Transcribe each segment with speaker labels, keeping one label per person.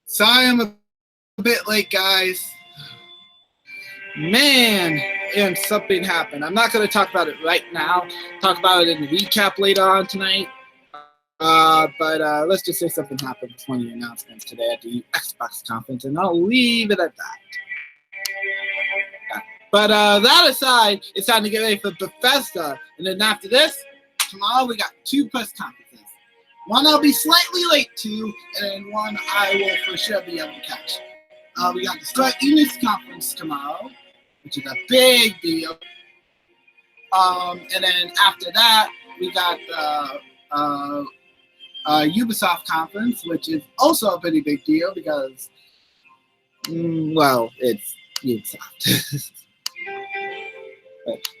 Speaker 1: Sorry I'm a bit late, guys. Man, and something happened. I'm not going to talk about it right now. Talk about it in the recap later on tonight. But let's just say something happened with one of the announcements today at the Xbox conference, and I'll leave it at that. But that aside, it's time to get ready for Bethesda. And then after this, tomorrow we got 2 press conferences. One I'll be slightly late to, and one I will for sure be able to catch. We got the Square Enix conference tomorrow, which is a big deal. And then after that, we got the Ubisoft conference, which is also a pretty big deal because, well, it's Ubisoft.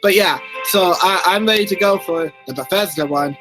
Speaker 1: But yeah, so I'm ready to go for the Bethesda one.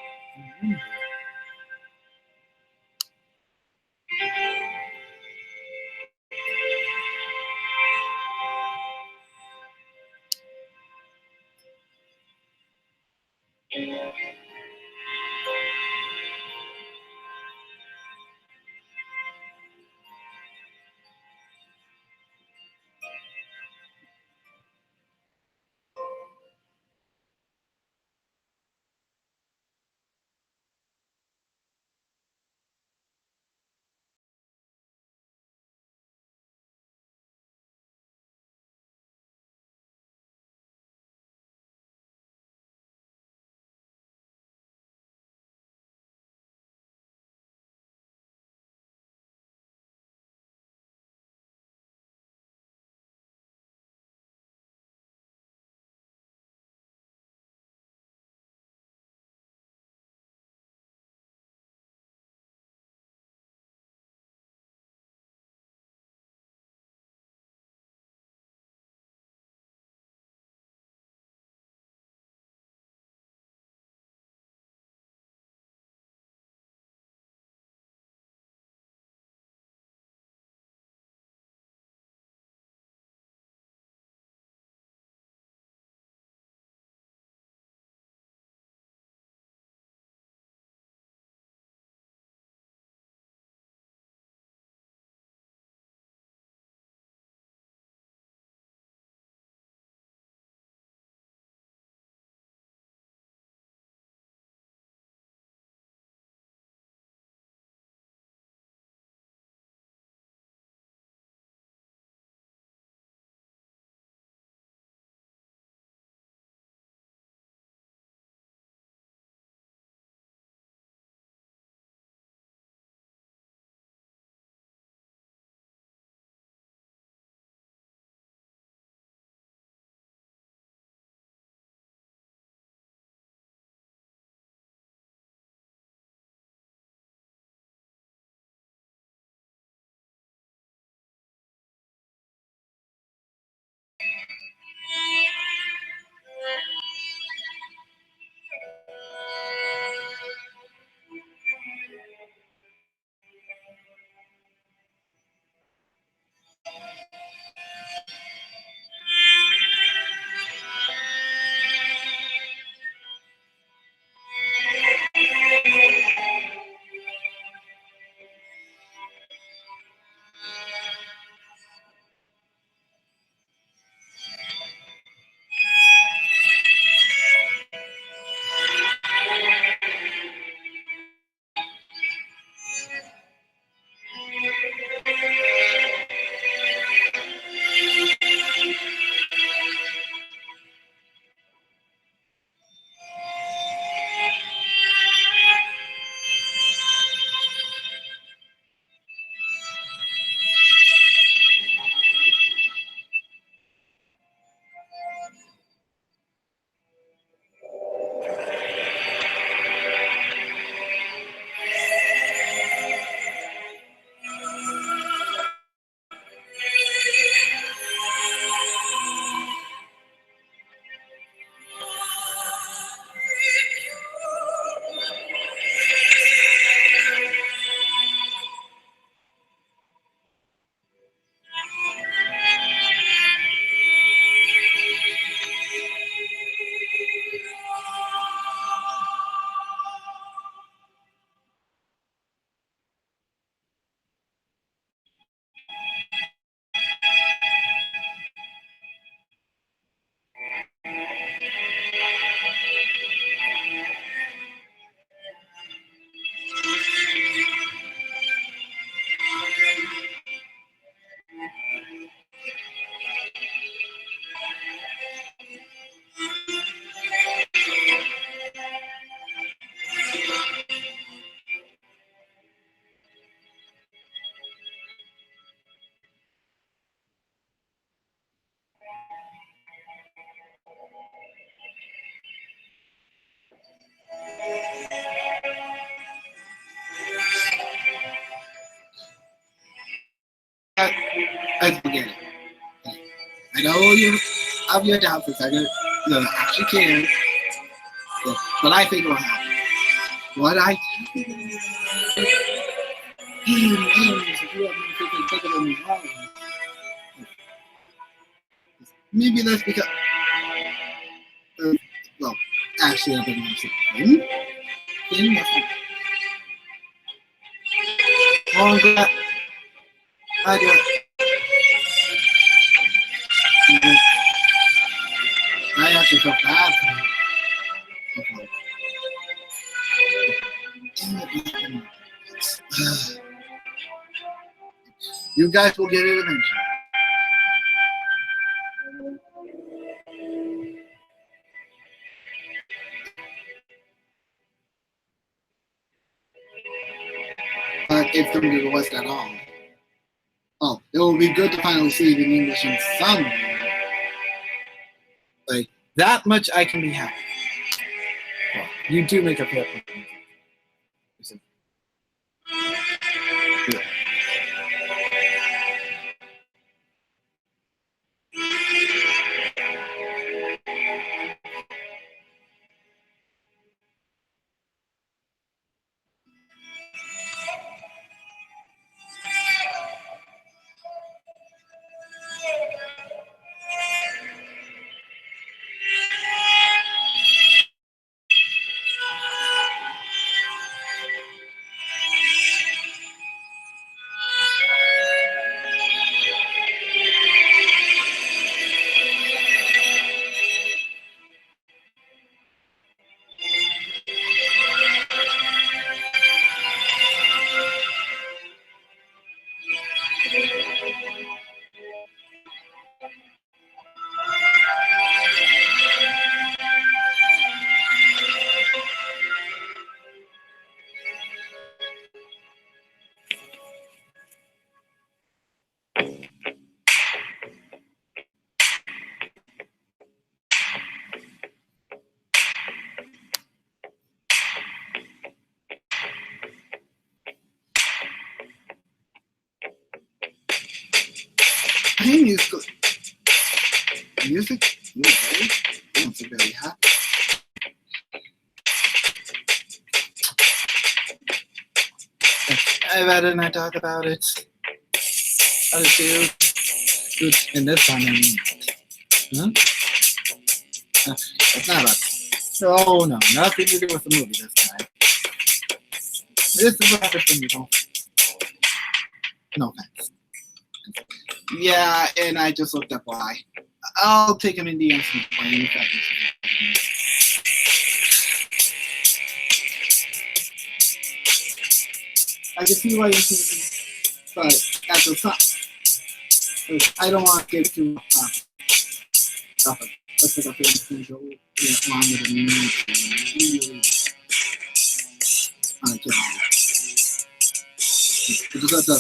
Speaker 1: I forget it. I know you have your doubts because I don't actually care, but I think it will happen. What I think if you have been taken on me wrong, maybe that's because, well, actually, I've been saying, that's not. Oh, I'm glad I do it. I actually felt bad for him. You guys will get it eventually. But it's going to be the West at all. Oh, it will be good to finally see it in English in some way. Like, that much I can be happy. Well, you do make a fair point. Yeah. Hey, music, I don't feel very happy. I'd rather not talk about it. Other two, in this one, huh? It's not about. Oh no, nothing to do with the movie this time. This is what happens when you don't. No offense. Yeah, and I just looked up why. I'll take him in the instant plane. I can see why you're thinking, but at the time, I don't want to get too much topic. Let's pick up the go longer than you need on a job. Because that's a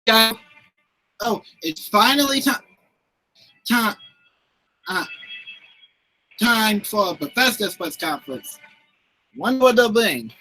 Speaker 1: guys. Oh, it's finally time uh, time for Bethesda's press conference. One more doubling.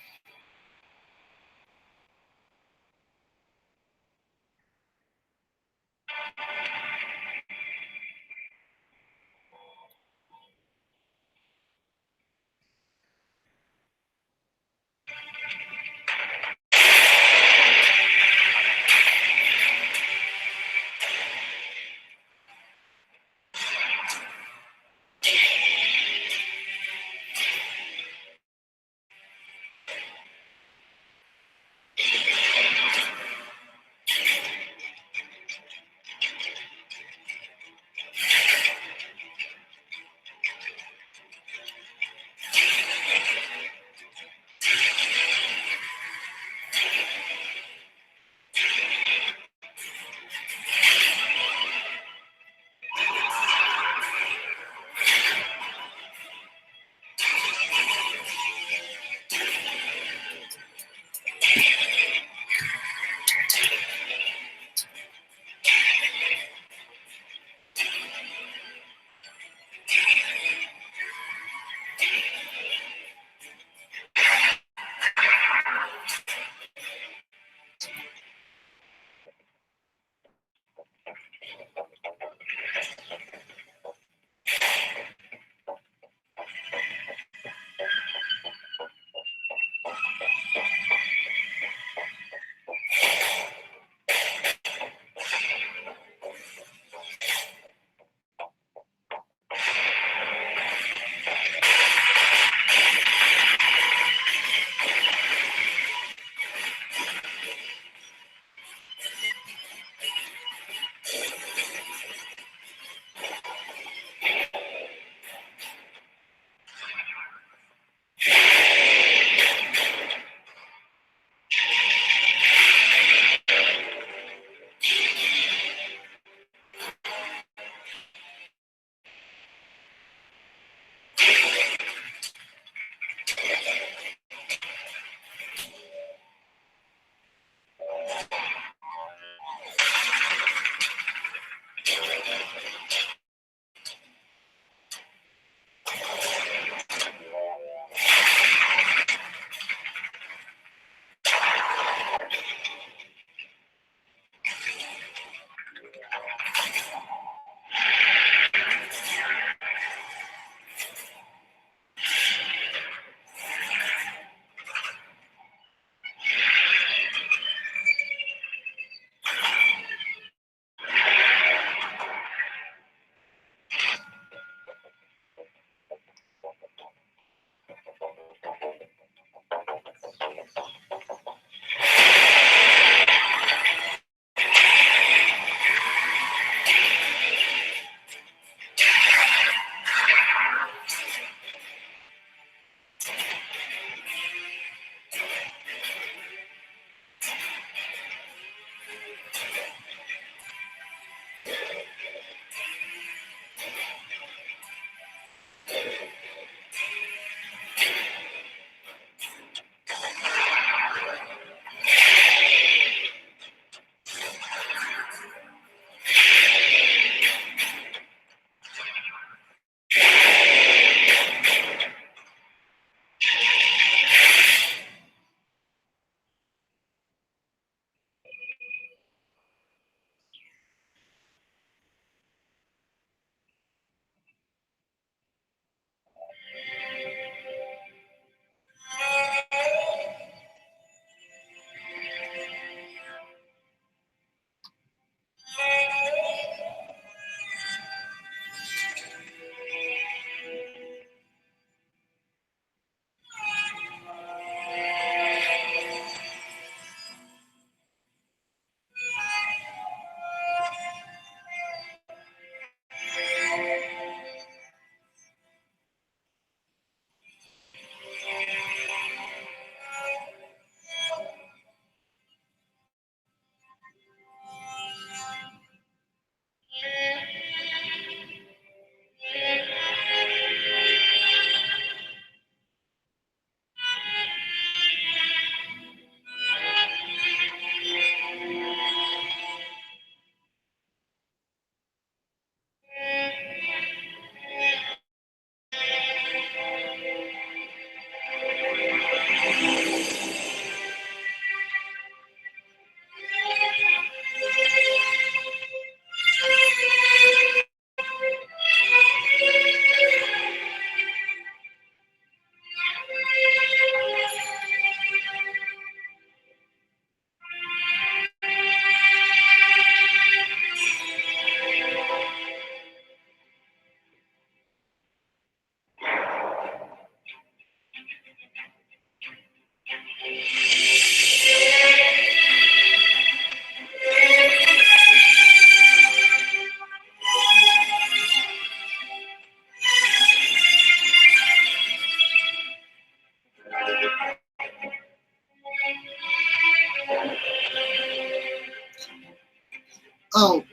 Speaker 1: Oh,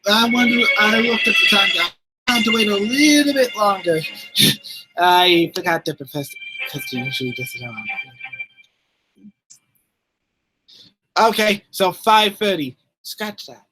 Speaker 1: I looked at the time down. I had to wait a little bit longer. I forgot that Bethesda usually does it on. Okay, so 5:30. Scratch that.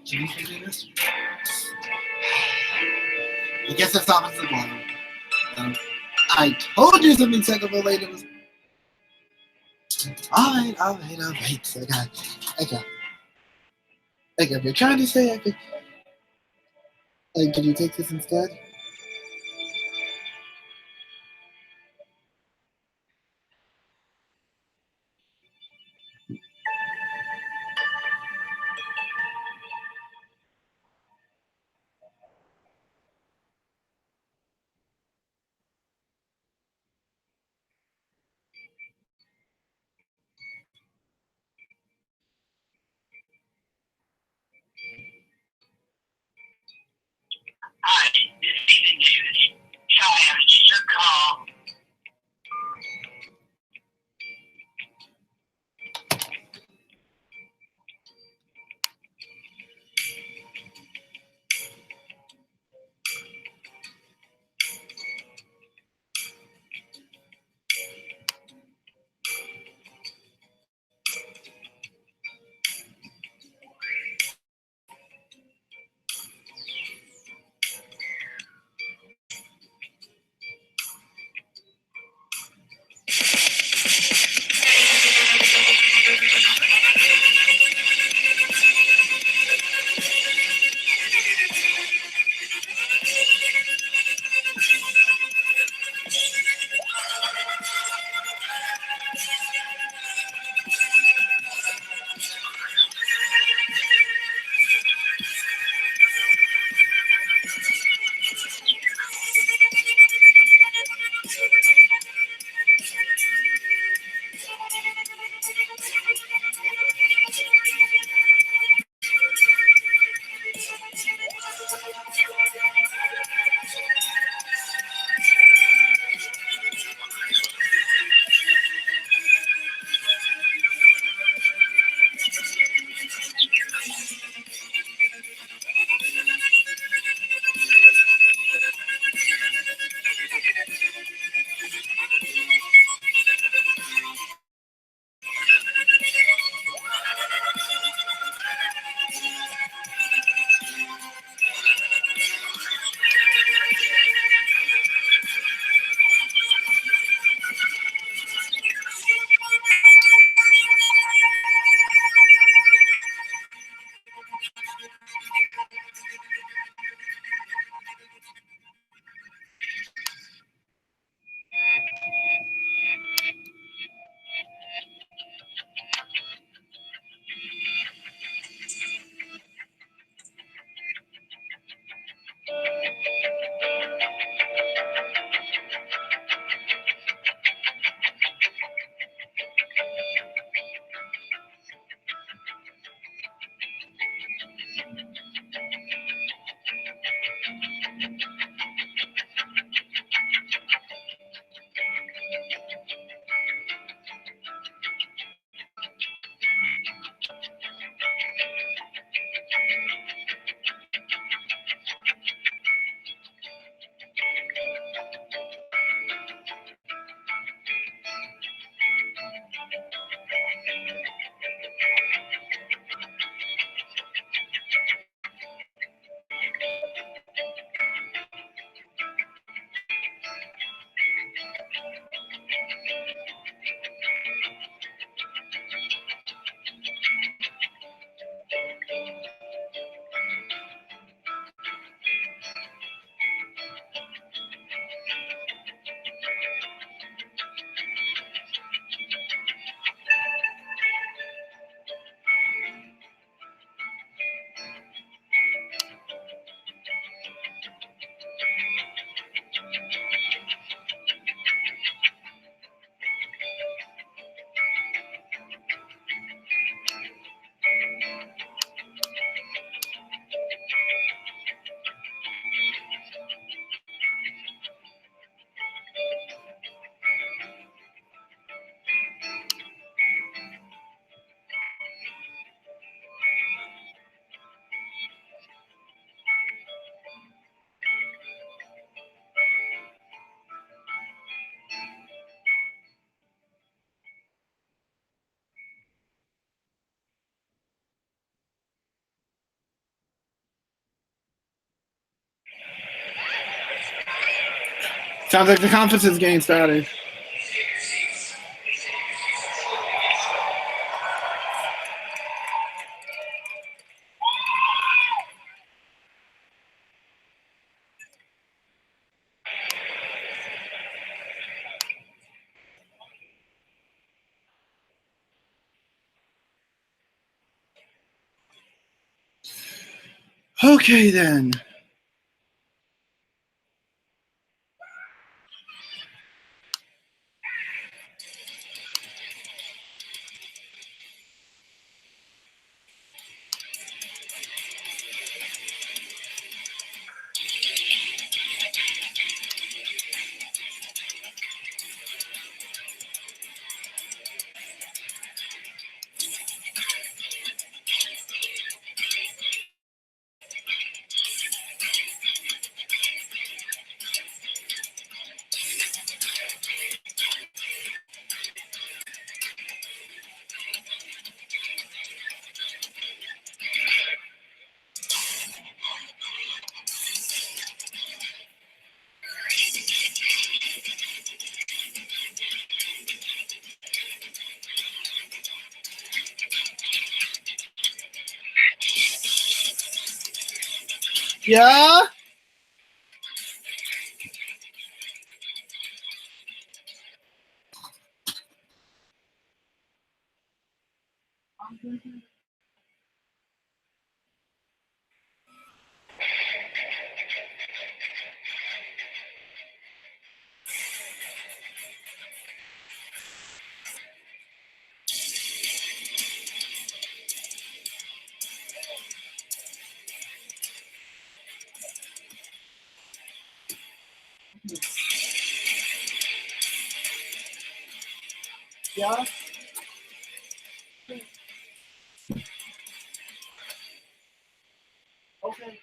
Speaker 1: Can you do this? I guess that's opposite the bottom. I told you something technical later. Alright. Okay. If you're trying to say can you take this instead? Sounds like the conference is getting started. Okay, then. Yeah? Yeah? Okay.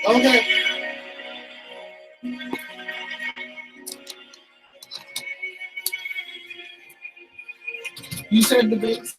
Speaker 1: Okay. You said the bass.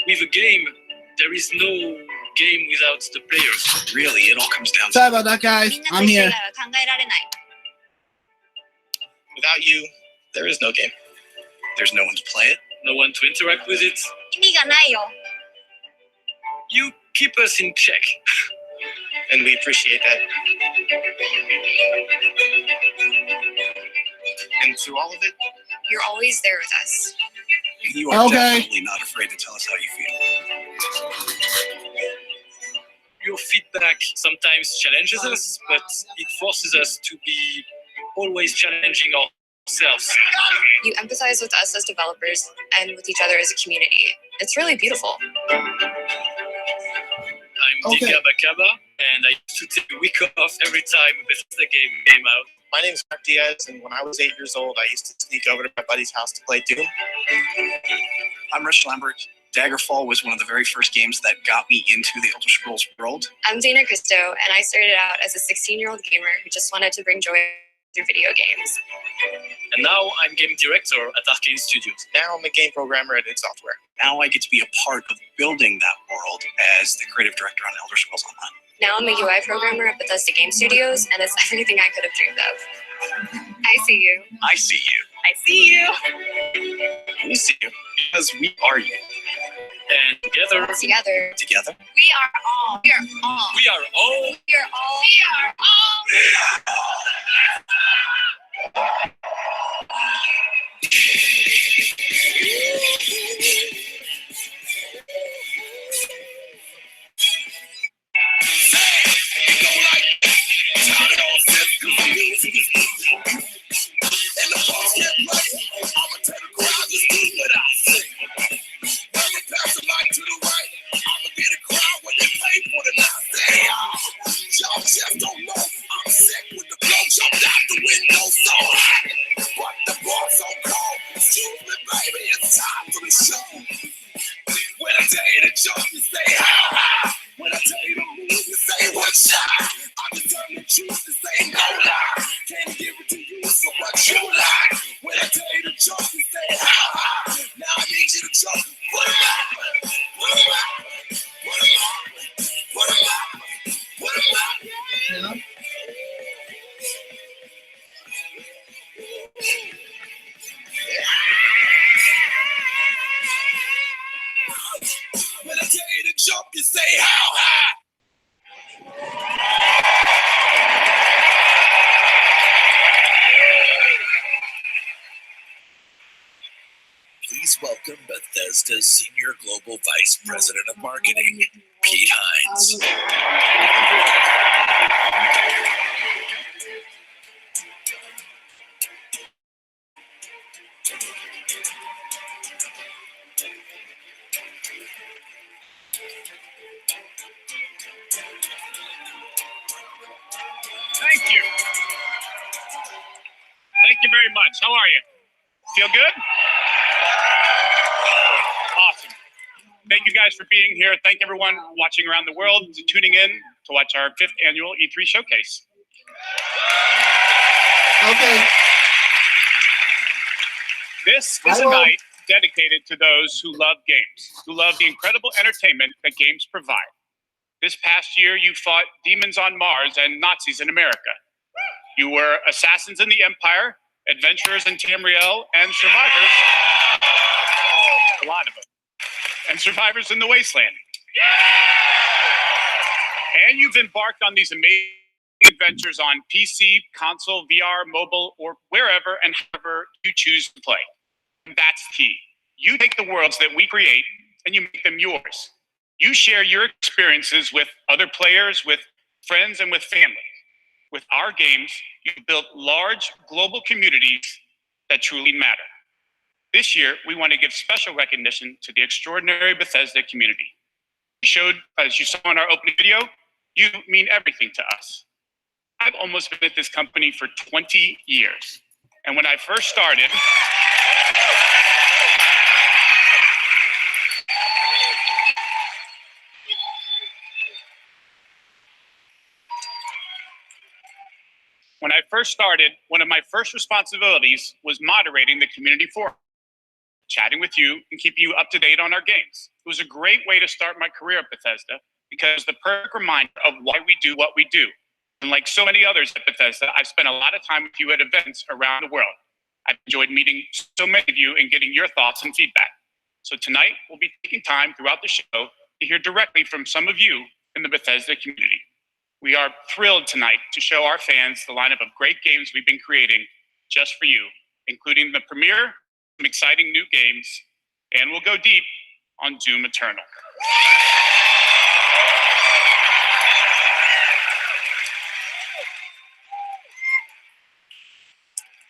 Speaker 2: with a game, there is no game without the players.
Speaker 3: Really, it all comes down to...
Speaker 1: Sorry about that, guys. I'm here.
Speaker 3: Without you, there is no game. There's no one to play it.
Speaker 2: No one to interact with it. You keep us in check.
Speaker 3: And we appreciate that. And through all of it,
Speaker 4: you're always there with us.
Speaker 3: You are definitely not afraid to tell us how you feel.
Speaker 2: Your feedback sometimes challenges us, but it forces us to be always challenging ourselves.
Speaker 4: You empathize with us as developers and with each other as a community. It's really beautiful.
Speaker 2: I'm Dikaba Kaba, and I used to take a week off every time a Bethesda game came out.
Speaker 3: My name is Mark Diaz, and when I was 8 years old, I used to sneak over to my buddy's house to play Doom. I'm Rich Lambert. Daggerfall was one of the very first games that got me into the Elder Scrolls world.
Speaker 4: I'm Dana Cristo, and I started out as a 16-year-old gamer who just wanted to bring joy through video games.
Speaker 2: And now I'm game director at Arcane Studios.
Speaker 3: Now I'm a game programmer at id Software. Now I get to be a part of building that world as the creative director on Elder Scrolls Online.
Speaker 4: Now I'm a UI programmer at Bethesda Game Studios, and it's everything I could have dreamed of. I see you.
Speaker 3: I see you.
Speaker 4: I see you.
Speaker 3: We see you because we are you.
Speaker 2: And together.
Speaker 3: Together.
Speaker 4: We are all. We are all.
Speaker 2: We are all.
Speaker 4: We are all. We are all.
Speaker 5: Please welcome Bethesda's Senior Global Vice President of Marketing, Pete Hines.
Speaker 6: Thank you. Thank you very much. How are you? Feel good? Awesome. Thank you guys for being here. Thank everyone watching around the world to tuning in to watch our 5th annual E3 showcase.
Speaker 1: Okay.
Speaker 6: This is a night dedicated to those who love games, who love the incredible entertainment that games provide. This past year, you fought demons on Mars and Nazis in America. You were assassins in the Empire, adventurers in Tamriel, and survivors. A lot of them. And survivors in the Wasteland. And you've embarked on these amazing adventures on PC, console, VR, mobile, or wherever and however you choose to play. And that's key. You take the worlds that we create and you make them yours. You share your experiences with other players, with friends, and with family. With our games, you've built large global communities that truly matter. This year, we want to give special recognition to the extraordinary Bethesda community. You showed, as you saw in our opening video, you mean everything to us. I've almost been at this company for 20 years. And when I first started, one of my first responsibilities was moderating the community forum. chatting with you and keeping you up to date on our games. It was a great way to start my career at Bethesda because the perfect reminder of why we do what we do. And like so many others at Bethesda, I've spent a lot of time with you at events around the world. I've enjoyed meeting so many of you and getting your thoughts and feedback. So tonight, we'll be taking time throughout the show to hear directly from some of you in the Bethesda community. We are thrilled tonight to show our fans the lineup of great games we've been creating just for you, including the premiere, some exciting new games, and we'll go deep on Doom Eternal.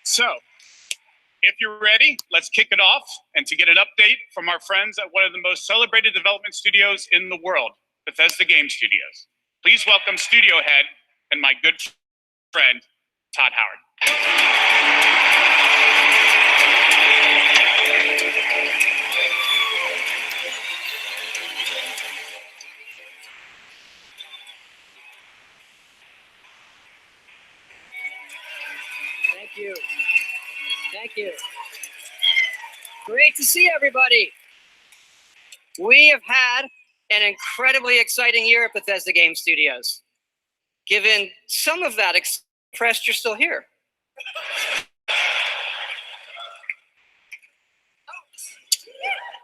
Speaker 6: So, if you're ready, let's kick it off. And to get an update from our friends at one of the most celebrated development studios in the world, Bethesda Game Studios. Please welcome studio head and my good friend, Todd Howard.
Speaker 7: Thank you. Thank you. Great to see everybody. We have had an incredibly exciting year at Bethesda Game Studios. Given some of that, impressed you're still here.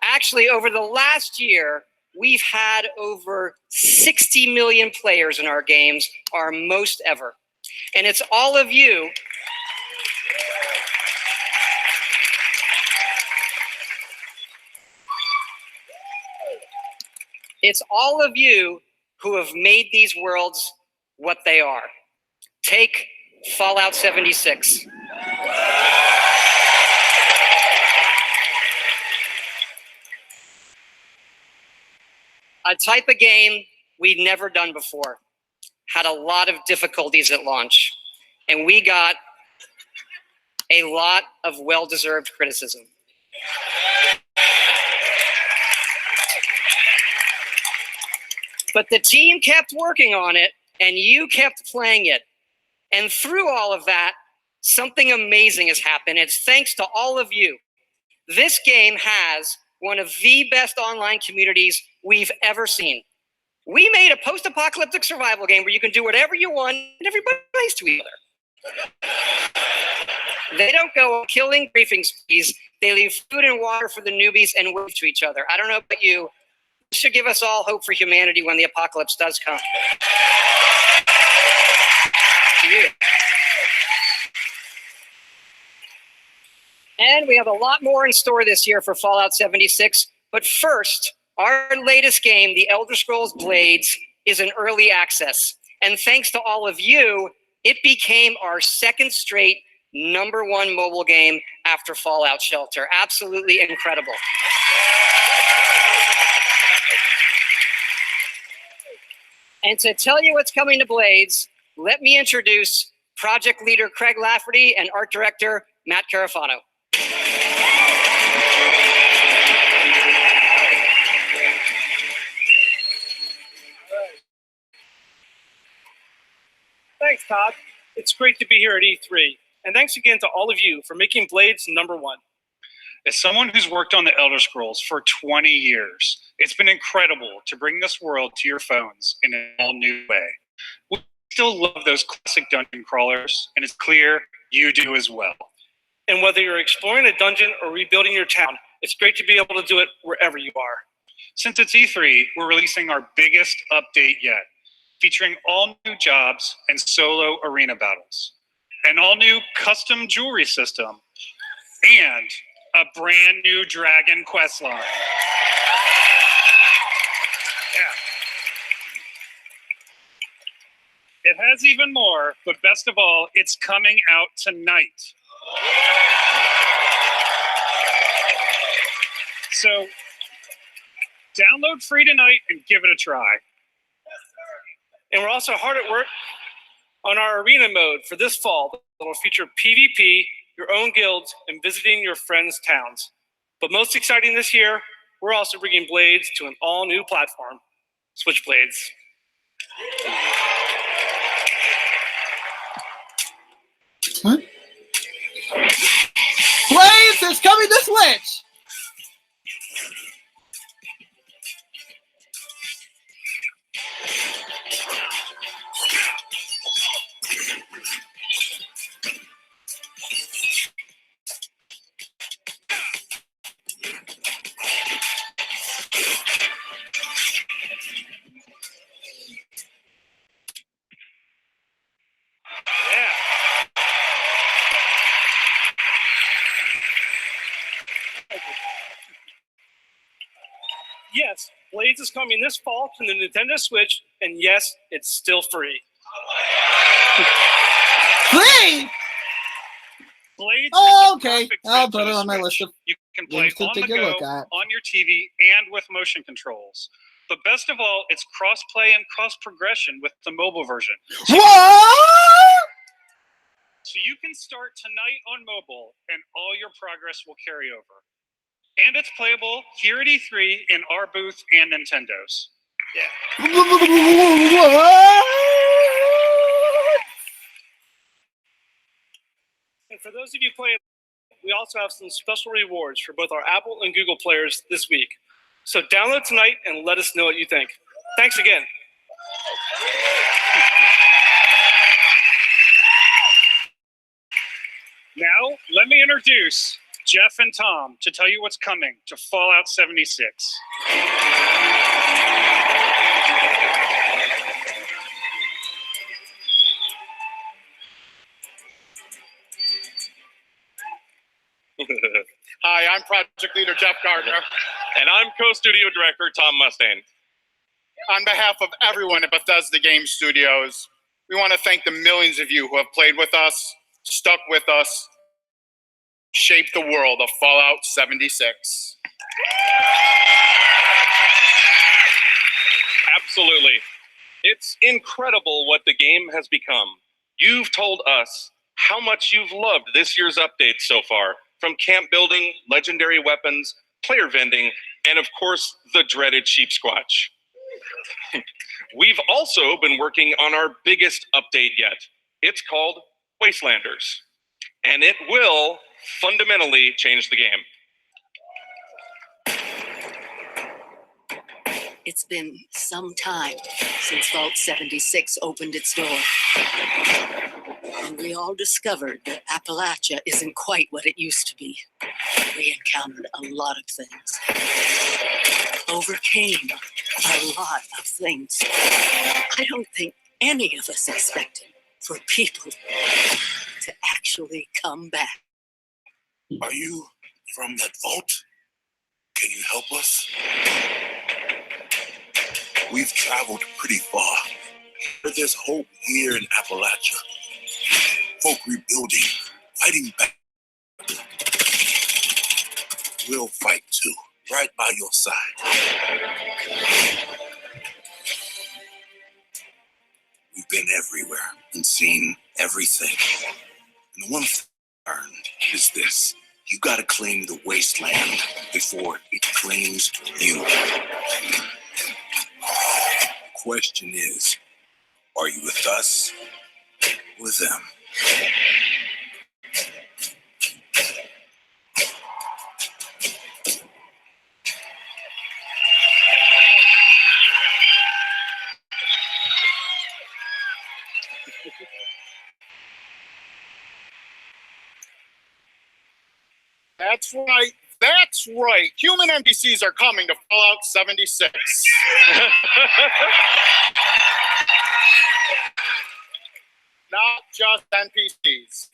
Speaker 7: Actually, over the last year, we've had over 60 million players in our games, our most ever. And it's all of you. It's all of you who have made these worlds what they are. Take Fallout 76. A type of game we'd never done before. Had a lot of difficulties at launch. And we got a lot of well-deserved criticism. But the team kept working on it, and you kept playing it. And through all of that, something amazing has happened. It's thanks to all of you. This game has one of the best online communities we've ever seen. We made a post-apocalyptic survival game where you can do whatever you want, and everybody plays to each other. They don't go on killing briefing sprees. They leave food and water for the newbies and wave to each other. I don't know about you. This should give us all hope for humanity when the apocalypse does come. To you. And we have a lot more in store this year for Fallout 76. But first, our latest game, The Elder Scrolls Blades, is in early access. And thanks to all of you, it became our second straight #1 mobile game after Fallout Shelter. Absolutely incredible. And to tell you what's coming to Blades, let me introduce project leader Craig Lafferty and art director Matt Carafano.
Speaker 8: Thanks, Todd. It's great to be here at E3. And thanks again to all of you for making Blades #1.
Speaker 6: As someone who's worked on the Elder Scrolls for 20 years, it's been incredible to bring this world to your phones in an all-new way. We still love those classic dungeon crawlers, and it's clear you do as well.
Speaker 8: And whether you're exploring a dungeon or rebuilding your town, it's great to be able to do it wherever you are.
Speaker 6: Since it's E3, we're releasing our biggest update yet, featuring all new jobs and solo arena battles, an all-new custom jewelry system, and a brand new dragon quest line. Yeah. It has even more, but best of all, it's coming out tonight. So download free tonight and give it a try.
Speaker 8: And we're also hard at work on our arena mode for this fall that will feature PvP, your own guilds, and visiting your friends' towns. But most exciting this year, we're also bringing Blades to an all-new platform, Switchblades.
Speaker 1: Huh? Blades is coming to Switch!
Speaker 8: Yes, Blades is coming this fall to the Nintendo Switch, and yes, it's still free.
Speaker 1: Free?
Speaker 6: Blades
Speaker 1: Oh,
Speaker 6: is the
Speaker 1: okay.
Speaker 6: perfect
Speaker 1: I'll
Speaker 6: fit
Speaker 1: put
Speaker 6: for
Speaker 1: it
Speaker 6: the
Speaker 1: on my
Speaker 6: Switch.
Speaker 1: list of
Speaker 6: You can play
Speaker 1: games to
Speaker 6: on the
Speaker 1: take a
Speaker 6: go,
Speaker 1: look at.
Speaker 6: on your TV, and with motion controls. But best of all, it's cross-play and cross-progression with the mobile version.
Speaker 1: What?
Speaker 6: So you can start tonight on mobile, and all your progress will carry over. And it's playable here at E3 in our booth and Nintendo's. Yeah.
Speaker 8: And for those of you playing, we also have some special rewards for both our Apple and Google players this week. So download tonight and let us know what you think. Thanks again.
Speaker 6: Now, let me introduce Jeff and Tom to tell you what's coming to Fallout 76.
Speaker 9: Hi, I'm Project Leader Jeff Gardner. And I'm Co-Studio Director Tom Mustaine. On behalf of everyone at Bethesda Game Studios, we want to thank the millions of you who have played with us, stuck with us, shaped the world of Fallout 76.
Speaker 10: Absolutely. It's incredible what the game has become. You've told us how much you've loved this year's updates so far, from camp building, legendary weapons, player vending, and of course, the dreaded sheep squatch. We've also been working on our biggest update yet. It's called Wastelanders, and it will fundamentally change the game.
Speaker 11: It's been some time since Vault 76 opened its door. And we all discovered that Appalachia isn't quite what it used to be. We encountered a lot of things. Overcame a lot of things. I don't think any of us expected for people to actually come back.
Speaker 5: Are you from that vault? Can you help us? We've traveled pretty far, but there's hope here in Appalachia. Folk rebuilding, fighting back. We'll fight too, right by your side. We've been everywhere and seen everything. And the one thing I learned is this: you gotta claim the wasteland before it claims you. Question is, are you with us or with them?
Speaker 9: That's right. That's right. Human NPCs are coming to Fallout 76. Not just NPCs,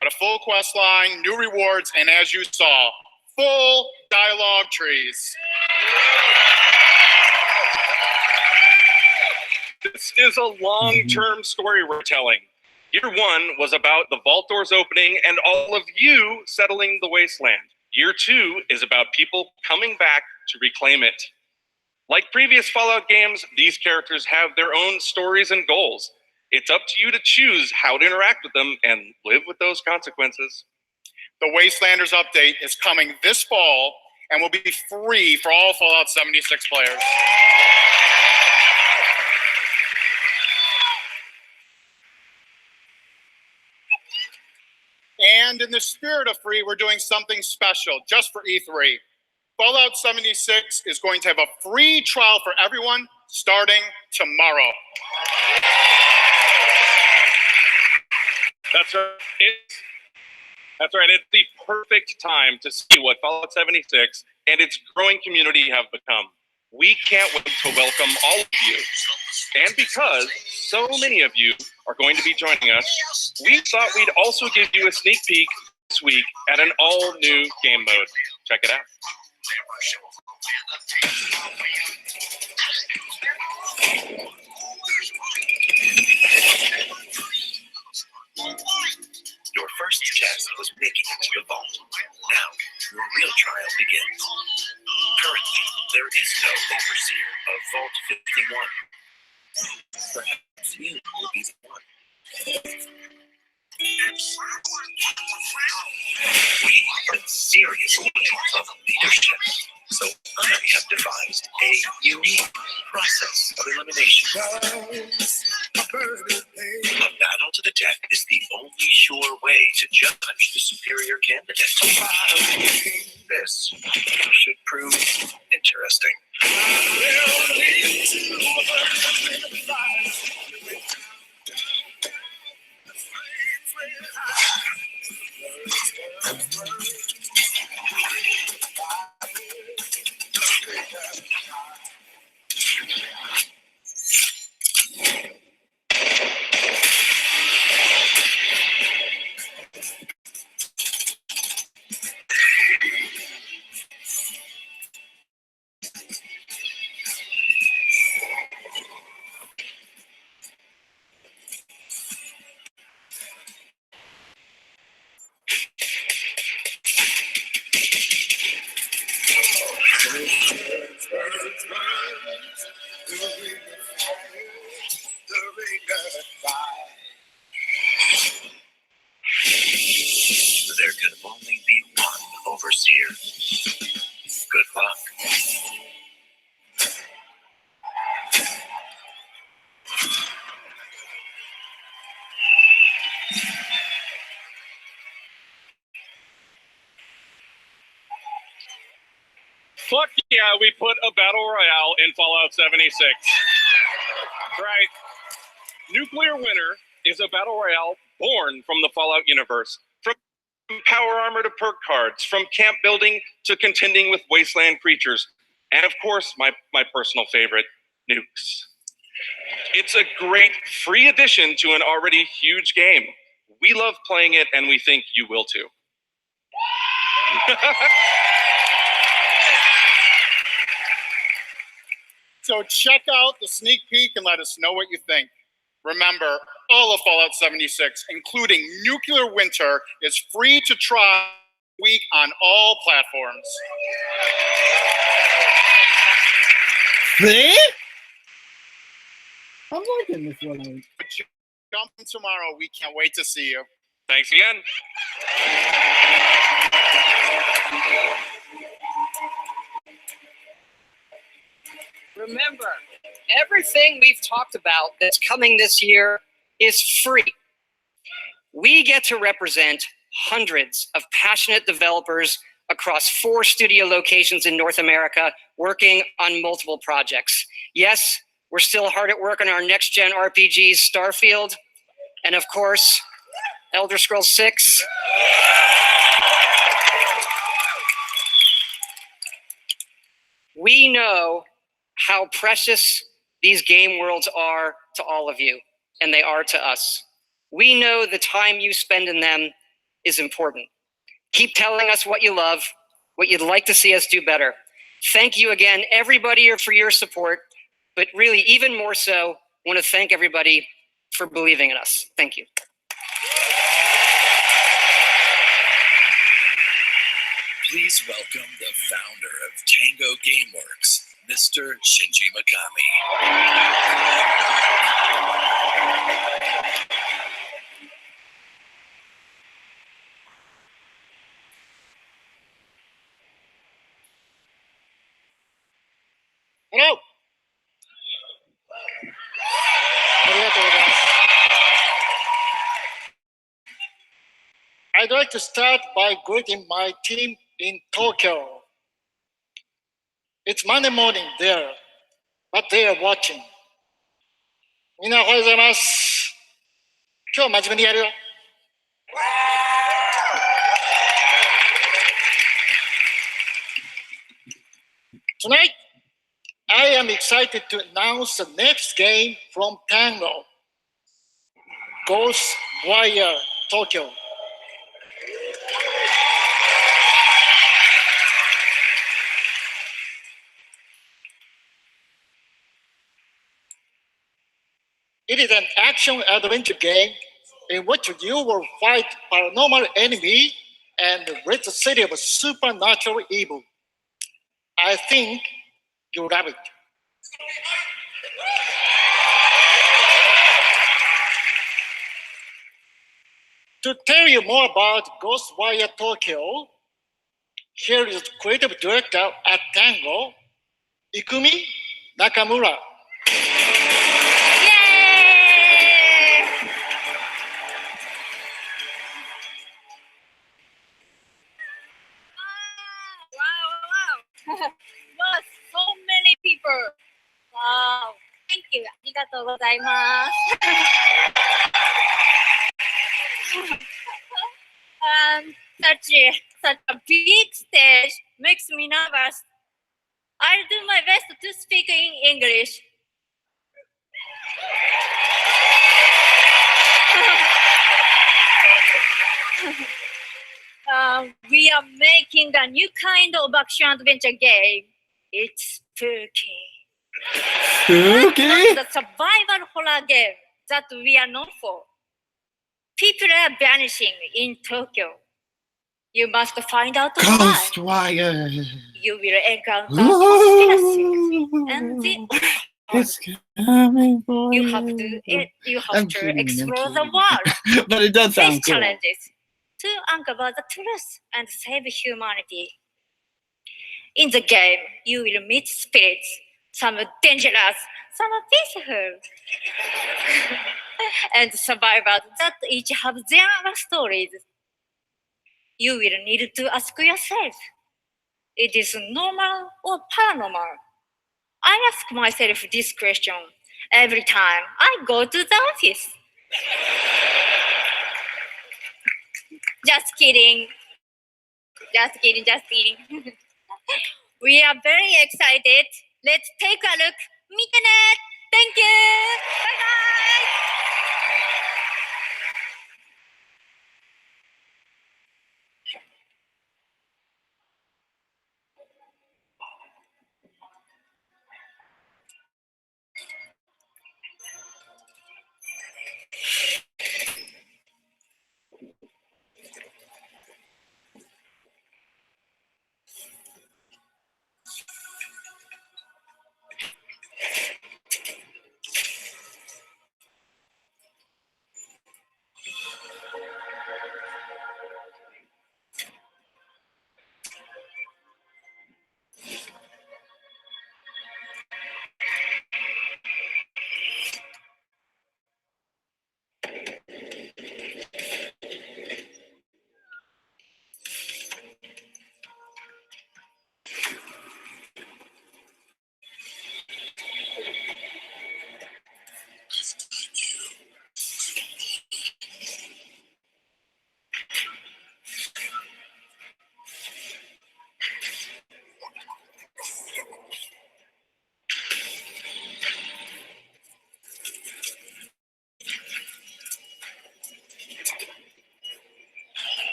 Speaker 9: but a full quest line, new rewards, and as you saw, full dialogue trees.
Speaker 10: This is a long-term story we're telling. Year one was about the vault doors opening and all of you settling the wasteland. Year two is about people coming back to reclaim it. Like previous Fallout games, these characters have their own stories and goals. It's up to you to choose how to interact with them and live with those consequences.
Speaker 9: The Wastelanders update is coming this fall and will be free for all Fallout 76 players. And in the spirit of free, we're doing something special just for E3. Fallout 76 is going to have a free trial for everyone starting tomorrow.
Speaker 10: That's right. It's the perfect time to see what Fallout 76 and its growing community have become. We can't wait to welcome all of you. And because so many of you are going to be joining us, we thought we'd also give you a sneak peek this week at an all-new game mode. Check it out.
Speaker 5: Your first test was making it to the vault. Now, your real trial begins. Currently, there is no overseer of Vault 51. Perhaps you will be the one. We are in serious need of leadership, so I have devised a unique process of elimination. A battle to the death is the only sure way to judge the superior candidate. This should prove interesting. There can only be one overseer. Good luck.
Speaker 10: Fuck yeah, we put a battle royale in Fallout 76. Right. Nuclear Winter is a battle royale born from the Fallout universe. From power armor to perk cards, from camp building to contending with wasteland creatures, and of course, my personal favorite, nukes. It's a great free addition to an already huge game. We love playing it, and we think you will too.
Speaker 9: So check out the sneak peek and let us know what you think. Remember, all of Fallout 76, including Nuclear Winter, is free to try week on all platforms.
Speaker 1: See? I'm liking this one.
Speaker 9: Jump in tomorrow. We can't wait to see you.
Speaker 10: Thanks again.
Speaker 7: Remember, everything we've talked about that's coming this year is free. We get to represent hundreds of passionate developers across 4 studio locations in North America working on multiple projects. Yes, we're still hard at work on our next-gen RPGs, Starfield, and of course, Elder Scrolls 6. We know how precious these game worlds are to all of you, and they are to us. We know the time you spend in them is important. Keep telling us what you love, what you'd like to see us do better. Thank you again, everybody, for your support, but really, even more so, I want to thank everybody for believing in us. Thank you.
Speaker 5: Please welcome the founder of Tango Gameworks, Mr. Shinji Mikami.
Speaker 9: Hello. I'd like to start by greeting my team in Tokyo. It's Monday morning there, but they are watching. みんなおはようございます。今日真面目にやるよ。Tonight, I am excited to announce the next game from Tango, Ghost Warrior Tokyo.
Speaker 12: It is an action-adventure game in which you will fight paranormal enemy and rid the city of supernatural evil. I think you'll love it. To tell you more about Ghostwire Tokyo, here is creative director at Tango, Ikumi Nakamura.
Speaker 13: Wow, so many people. Wow. Thank you. ありがとうございます。such a big stage makes me nervous. I'll do my best to speak in English. We are making a new kind of action-adventure game. It's spooky.
Speaker 1: Spooky?
Speaker 13: The survival horror game that we are known for. People are vanishing in Tokyo. You must find out why.
Speaker 1: Ghostwire.
Speaker 13: You will encounter conspiracies and the
Speaker 1: It's coming for
Speaker 13: you have to explore the world.
Speaker 1: But it does sound
Speaker 13: Face
Speaker 1: cool.
Speaker 13: challenges to uncover the truth and save humanity. In the game, you will meet spirits, some dangerous, some peaceful, and survivors that each have their stories. You will need to ask yourself, it is normal or paranormal? I ask myself this question every time I go to the office. Just kidding. Just kidding. We are very excited. Let's take a look. 見てね. Thank you. Bye bye.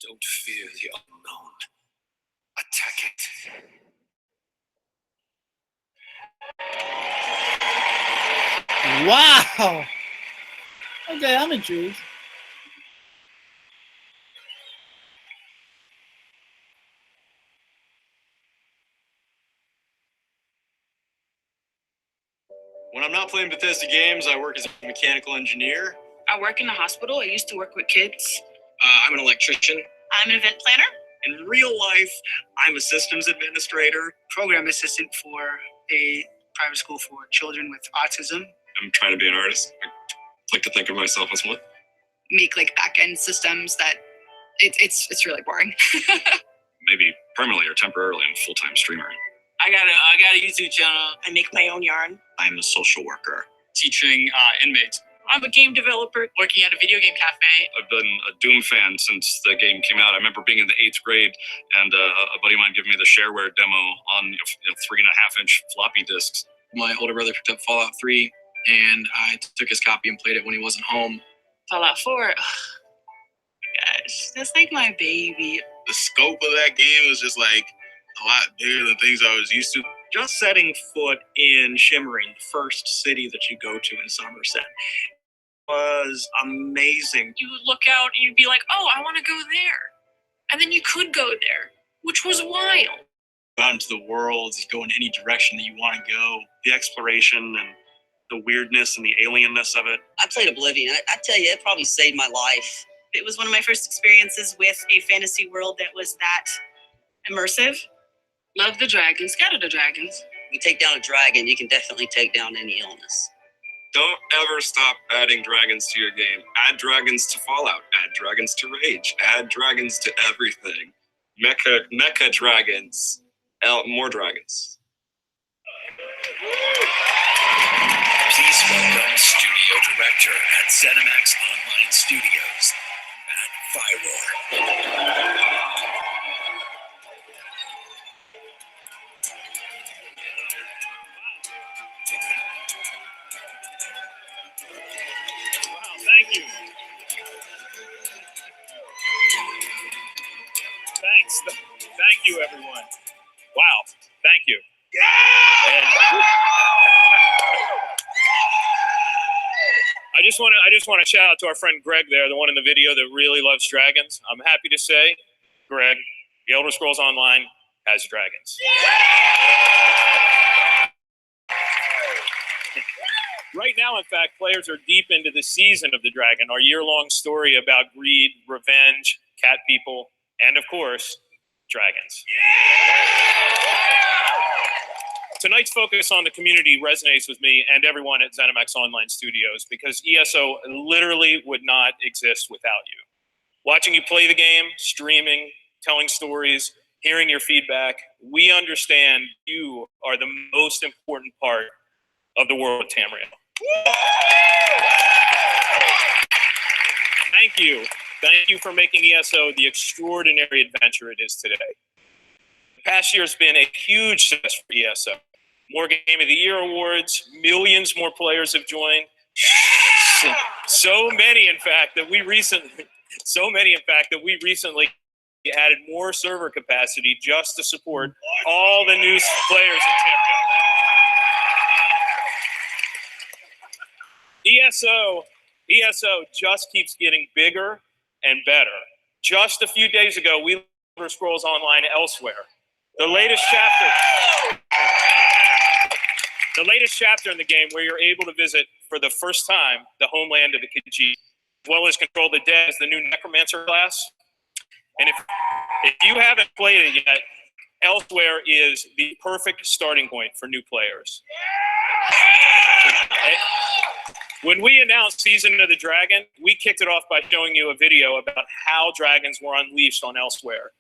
Speaker 5: Don't fear the unknown. Attack it.
Speaker 1: Wow. Okay, I'm intrigued.
Speaker 14: When I'm not playing Bethesda games, I work as a mechanical engineer.
Speaker 15: I work in a hospital. I used to work with kids.
Speaker 14: I'm an electrician.
Speaker 15: I'm an event planner.
Speaker 14: In real life, I'm a systems administrator.
Speaker 16: Program assistant for a private school for children with autism.
Speaker 14: I'm trying to be an artist. I like to think of myself as one.
Speaker 15: Make like back-end systems that it's really boring.
Speaker 14: Maybe permanently or temporarily I'm a full-time streamer.
Speaker 15: I got a YouTube channel. I make my own yarn.
Speaker 14: I'm a social worker.
Speaker 16: Teaching inmates.
Speaker 17: I'm a game developer working at a video game cafe.
Speaker 18: I've been a Doom fan since the game came out. I remember being in the 8th grade and a buddy of mine giving me the shareware demo on 3.5-inch floppy disks.
Speaker 19: My older brother picked up Fallout 3, and I took his copy and played it when he wasn't home.
Speaker 17: Fallout 4, gosh, that's like my baby.
Speaker 20: The scope of that game was just like a lot bigger than things I was used to.
Speaker 21: Just setting foot in Shimmering, the first city that you go to in Somerset, was amazing.
Speaker 17: You would look out and you'd be like, oh, I want to go there. And then you could go there, which was wild.
Speaker 14: Out into the world, go in any direction that you want to go.
Speaker 18: The exploration and the weirdness and the alienness of it.
Speaker 22: I played Oblivion. I tell you, it probably saved my life.
Speaker 23: It was one of my first experiences with a fantasy world that was that immersive.
Speaker 17: Love the dragons, scared of the dragons.
Speaker 22: You take down a dragon, you can definitely take down any illness.
Speaker 18: Don't ever stop adding dragons to your game. Add dragons to Fallout. Add dragons to Rage. Add dragons to everything. Mecha dragons. More dragons.
Speaker 5: Please welcome Studio Director at ZeniMax Online Studios, Matt Firor.
Speaker 24: Thank you. Thanks. Thank you, everyone. Wow. Thank you. Yeah! And I just want to shout out to our friend Greg there, the one in the video that really loves dragons. I'm happy to say, Greg, The Elder Scrolls Online has dragons. Right now, in fact, players are deep into the season of the dragon, our year-long story about greed, revenge, cat people, and of course, dragons. Tonight's focus on the community resonates with me and everyone at ZeniMax Online Studios because ESO literally would not exist without you. Watching you play the game, streaming, telling stories, hearing your feedback, we understand you are the most important part of the world of Tamriel. Thank you. Thank you for making ESO the extraordinary adventure it is today. The past year has been a huge success for ESO. More Game of the Year awards, millions more players have joined. So many, in fact, that we recently added more server capacity just to support all the new players in Tamriel. ESO just keeps getting bigger and better. Just a few days ago, we Elder Scrolls Online Elsewhere. The latest chapter in the game where you're able to visit for the first time the homeland of the Khajiit, as well as control the dead as the new Necromancer class. And if you haven't played it yet, Elsewhere is the perfect starting point for new players. When we announced Season of the Dragon, we kicked it off by showing you a video about how dragons were unleashed on Elsewhere.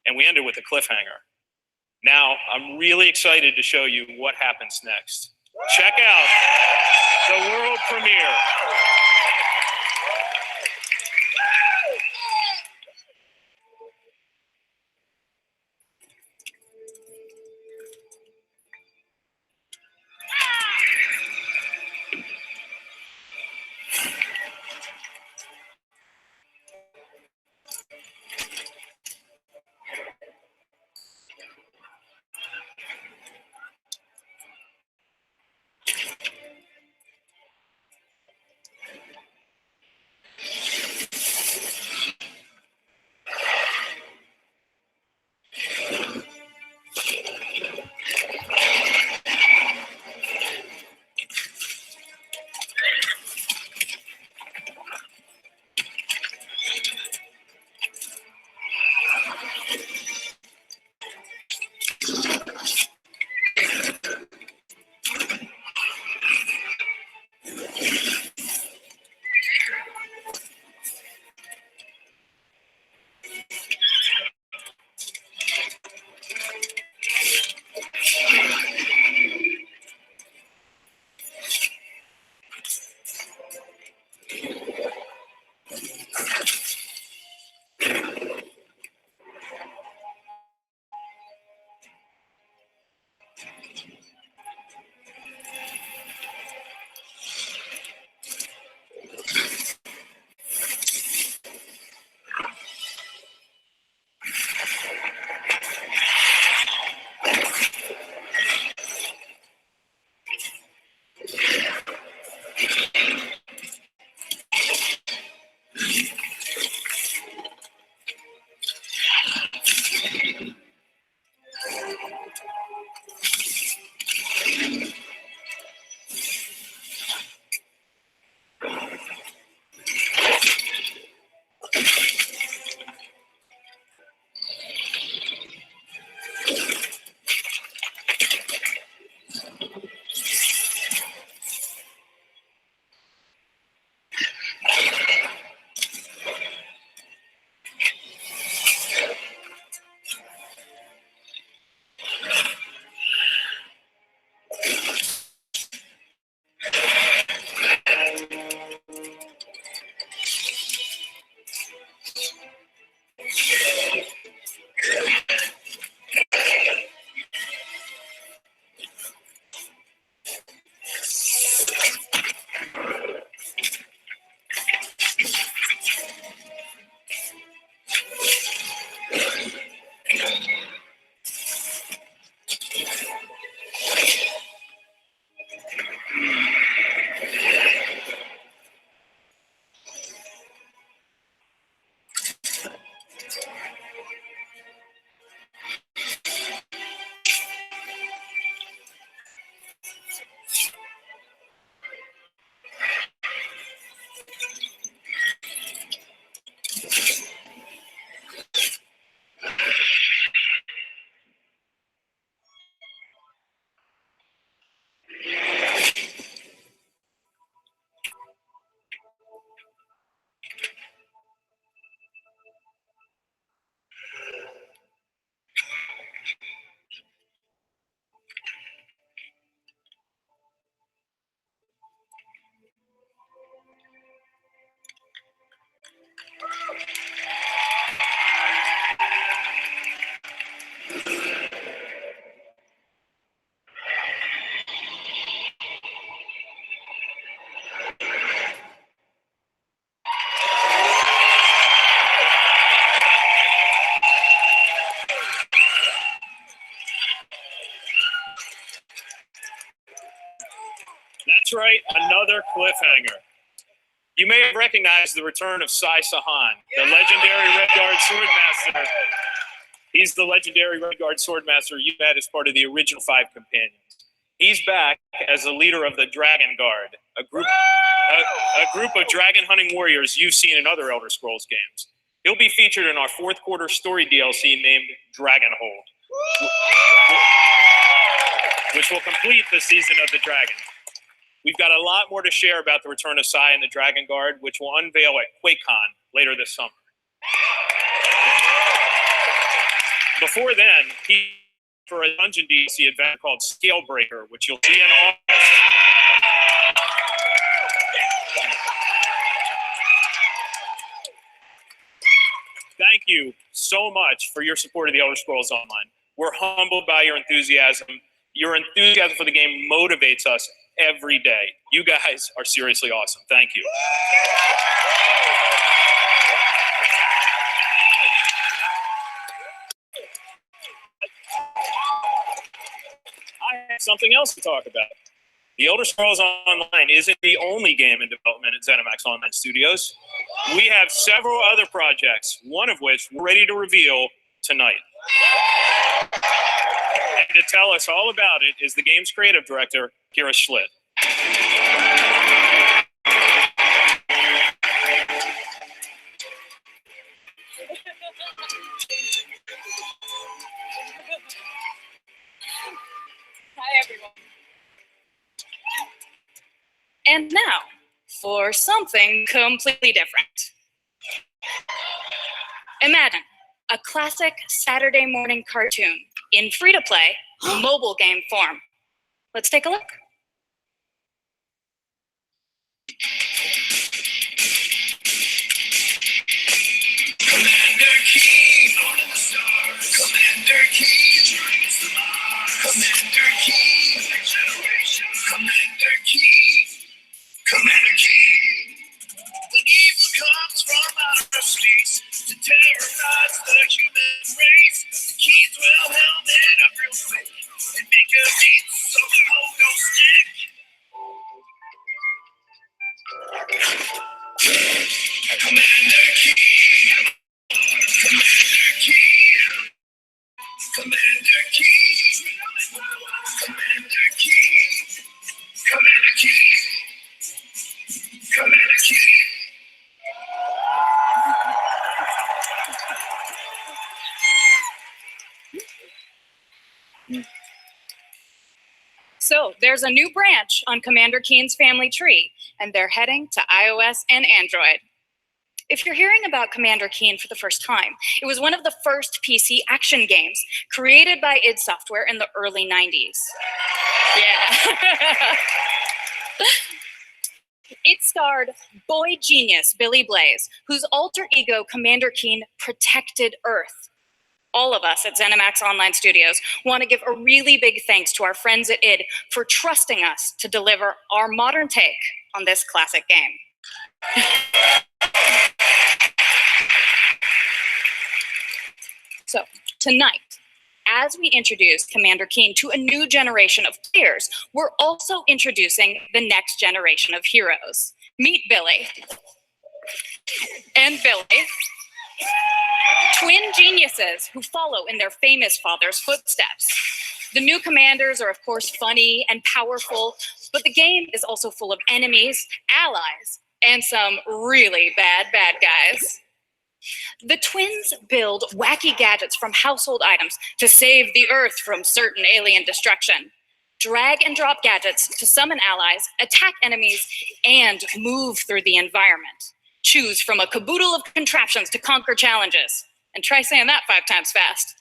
Speaker 24: And we ended with a cliffhanger. Now, I'm really excited to show you what happens next. Check out the world premiere. tonight, another cliffhanger. You may have recognized the return of Sai Sahan, the legendary Red Guard Swordmaster. He's the legendary Red Guard Swordmaster you met as part of the original 5 companions. He's back as the leader of the Dragon Guard, a group of dragon hunting warriors you've seen in other Elder Scrolls games. He'll be featured in our 4th quarter story DLC named Dragonhold, which will complete the season of the Dragon. We've got a lot more to share about the return of Sai and the Dragon Guard, which will unveil at QuakeCon later this summer. Before then, he for a Dungeon DLC event called Scalebreaker, which you'll see in August. Thank you so much for your support of the Elder Scrolls Online. We're humbled by your enthusiasm. Your enthusiasm for the game motivates us every day. You guys are seriously awesome. Thank you. I have something else to talk about. The Elder Scrolls Online isn't the only game in development at ZeniMax Online Studios. We have several other projects, one of which we're ready to reveal tonight. And to tell us all about it is the game's creative director, Kira Schlitt.
Speaker 2: Hi, everyone. And now, for something completely different. Imagine a classic Saturday morning cartoon in free-to-play mobile game form. Let's take a look.
Speaker 5: Commander Keen, Lord of the Stars. Commander Keen, journey to Mars. Commander Keen, next generation. Commander Keen, Commander Keen. When evil comes from outer space to terrorize the human race, the keys will helm it up real quick and make a beat so the whole don't stick. Commander Keen. Commander Keen. Commander Keen. Commander Keen. Commander Keen. Commander Keen.
Speaker 2: So there's a new branch on Commander Keen's family tree, and they're heading to iOS and Android. If you're hearing about Commander Keen for the first time, it was one of the first PC action games created by id Software in the early 90s. Yeah. It starred boy genius Billy Blaze, whose alter ego Commander Keen protected Earth. All of us at ZeniMax Online Studios want to give a really big thanks to our friends at id for trusting us to deliver our modern take on this classic game. So, tonight, as we introduce Commander Keen to a new generation of players, we're also introducing the next generation of heroes. Meet Billy. And Billy, twin geniuses who follow in their famous father's footsteps. The new commanders are, of course, funny and powerful, but the game is also full of enemies, allies, and some really bad guys. The twins build wacky gadgets from household items to save the Earth from certain alien destruction. Drag and drop gadgets to summon allies, attack enemies, and move through the environment. Choose from a caboodle of contraptions to conquer challenges. And try saying that 5 times fast.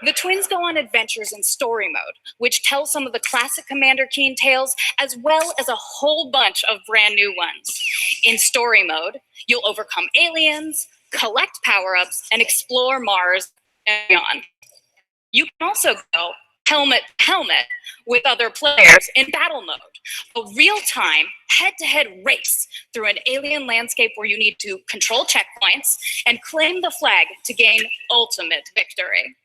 Speaker 2: The twins go on adventures in story mode, which tells some of the classic Commander Keen tales, as well as a whole bunch of brand new ones. In story mode, you'll overcome aliens, collect power-ups, and explore Mars and beyond. You can also go helmet to helmet with other players in battle mode, a real-time, head-to-head race through an alien landscape where you need to control checkpoints and claim the flag to gain ultimate victory.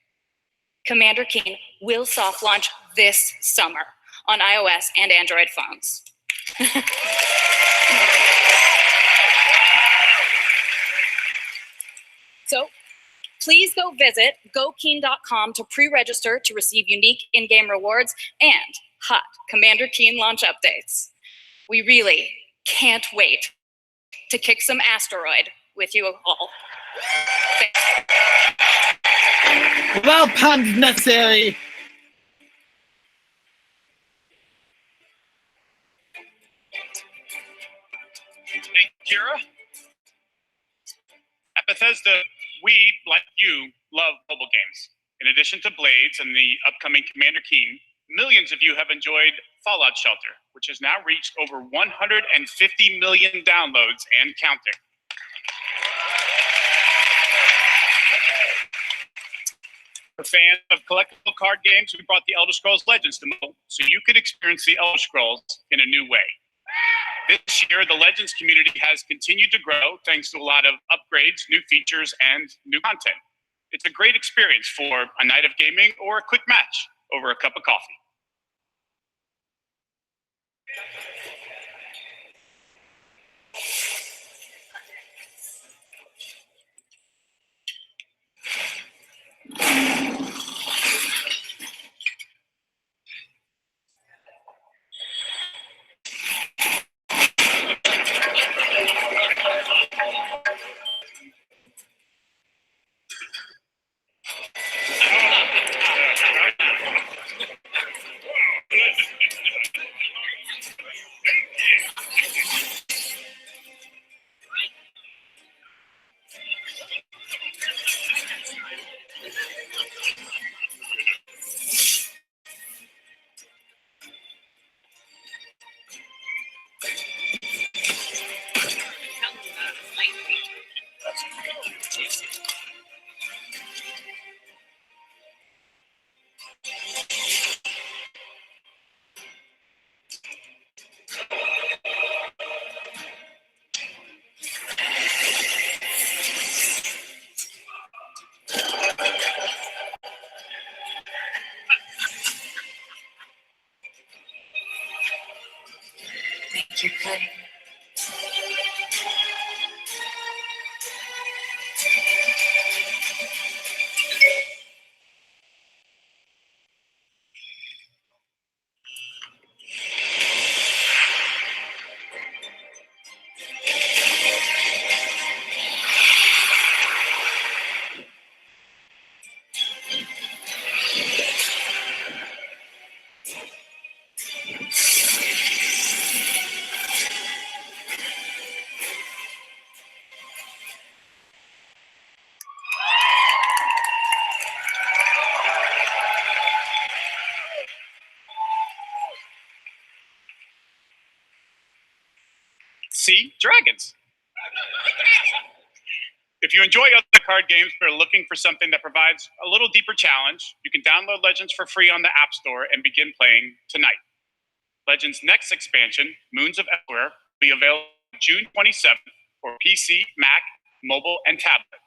Speaker 2: Commander Keen will soft launch this summer on iOS and Android phones. So please go visit gokeen.com to pre-register to receive unique in-game rewards and hot Commander Keen launch updates. We really can't wait to kick some asteroid with you all.
Speaker 1: Well, puns necessary.
Speaker 3: Hey, Kira. At Bethesda, we, like you, love mobile games. In addition to Blades and the upcoming Commander Keen, millions of you have enjoyed Fallout Shelter, which has now reached over 150 million downloads and counting. For fans of collectible card games, we brought the Elder Scrolls Legends to mobile so you could experience the Elder Scrolls in a new way. This year, the Legends community has continued to grow thanks to a lot of upgrades, new features, and new content. It's a great experience for a night of gaming or a quick match over a cup of coffee.
Speaker 11: Thank you, Clay.
Speaker 3: See, dragons. If you enjoy other card games but are looking for something that provides a little deeper challenge, you can download Legends for free on the App Store and begin playing tonight. Legends' next expansion, Moons of Everywhere, will be available June 27th for PC, Mac, mobile, and tablet.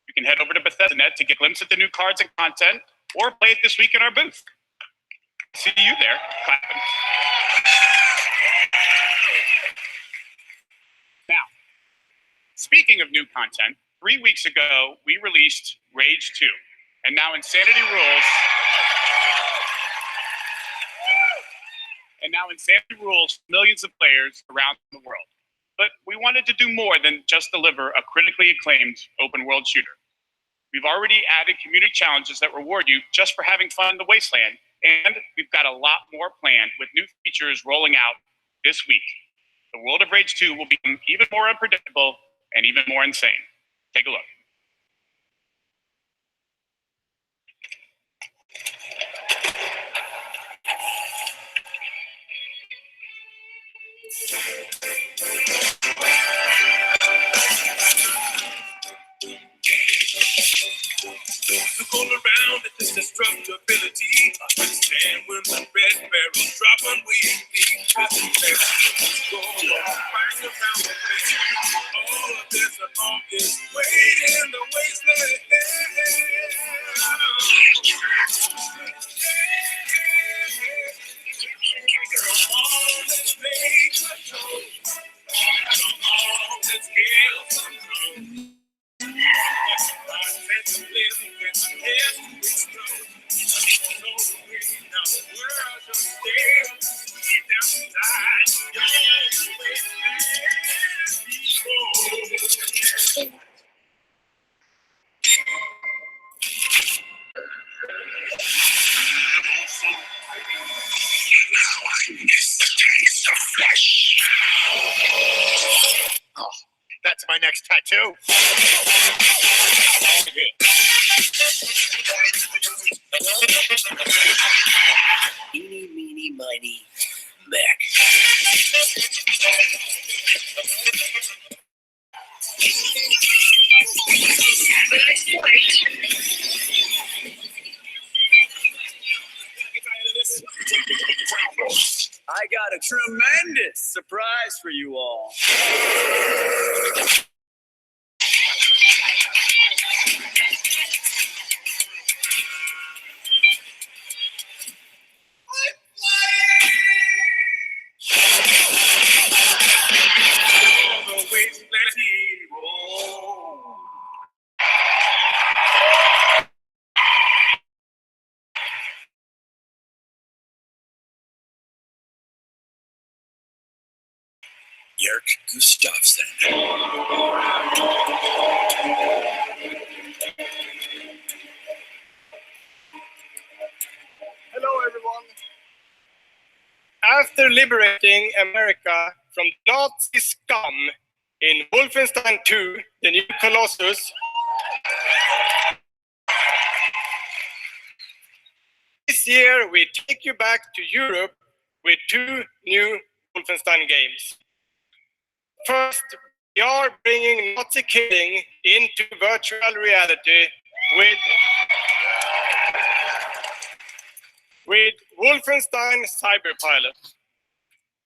Speaker 3: You can head over to Bethesda.net to get a glimpse at the new cards and content, or play it this week in our booth. See you there, clapping. Now, speaking of new content, 3 weeks ago, we released Rage 2, and now Insanity Rules millions of players around the world. But we wanted to do more than just deliver a critically acclaimed open world shooter. We've already added community challenges that reward you just for having fun in the wasteland, and we've got a lot more planned with new features rolling out this week. The world of Rage 2 will become even more unpredictable and even more insane. Take a look.
Speaker 5: Look all around at this destructibility. Understand when the red barrels drop unwittingly. All of this along is waiting in the wasteland. Come on, let's make
Speaker 9: too.
Speaker 5: Eeny, meeny, miny, Mac.
Speaker 4: I got a tremendous surprise for you all.
Speaker 5: Yerk Gustafsson.
Speaker 6: Hello, everyone. After liberating America from Nazi scum in Wolfenstein 2, The New Colossus, this year we take you back to Europe with 2 new Wolfenstein games. First, we are bringing Nazi killing into virtual reality with Wolfenstein Cyberpilot.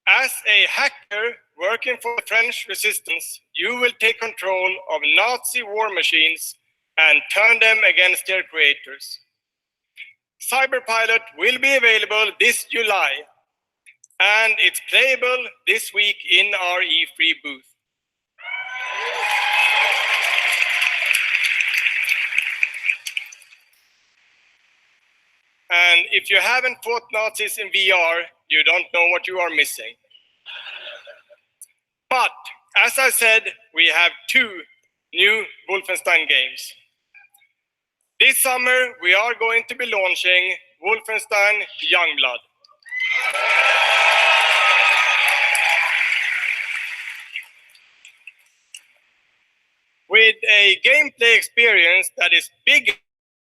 Speaker 6: As a hacker working for the French resistance, you will take control of Nazi war machines and turn them against their creators. Cyberpilot will be available this July, and it's playable this week in our E3 booth. And if you haven't fought Nazis in VR, you don't know what you are missing. But, as I said, we have 2 new Wolfenstein games. This summer, we are going to be launching Wolfenstein Youngblood. With a gameplay experience that is bigger